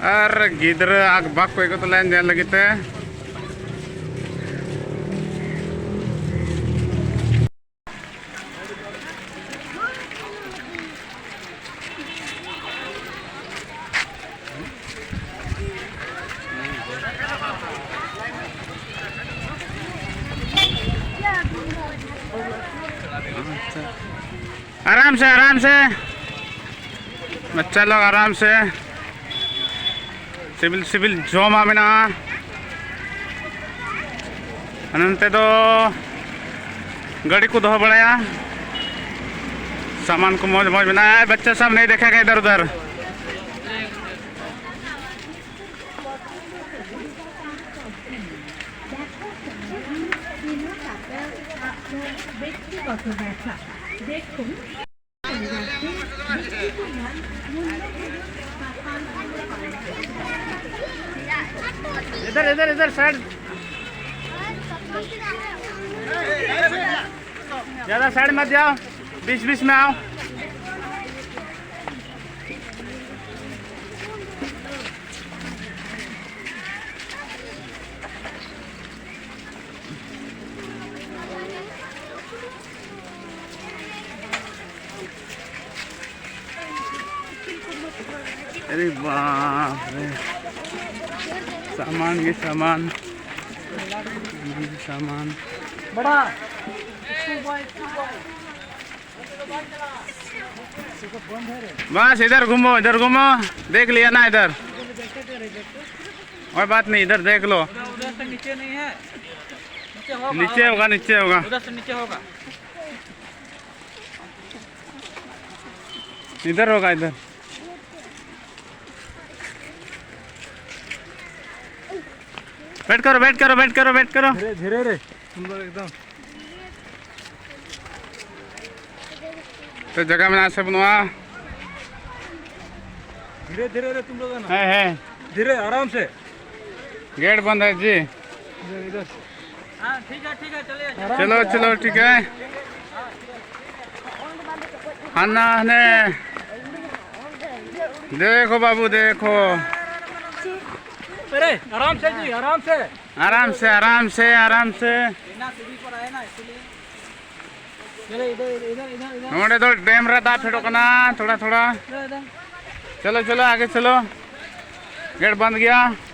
अरे गिद्र आग बाक को तो लाइन जान लगी थे आराम से बच्चा लोग आराम से सिविल सिविल जोमा में ना अनंते तो गाड़ी को दो बढ़ाया सामान को मौज मौज बनाया बच्चा सब नहीं देखेगा इधर उधर इधर इधर इधर साइड ज्यादा साइड मत जाओ बीच बीच में आओ अरे बाप रे सामान के सामान बड़ा बस इधर घूमो देख लिया ना इधर और बात नहीं इधर देख लो उधर से नीचे नहीं है नीचे होगा उधर से नीचे होगा इधर होगा इधर वेट करो धीरे रे तुम लोग एकदम तो जगह में से बनवा धीरे रे तुम लोग है धीरे आराम से गेट बंद है जी इधर हाँ ठीक है चलिए चलो ठीक है अन्ना ने देखो बाबू देखो अरे आराम से जी आराम से नोड़े तो डैम रहता फेटो कना थोड़ा चलो आगे चलो गेट बंद गया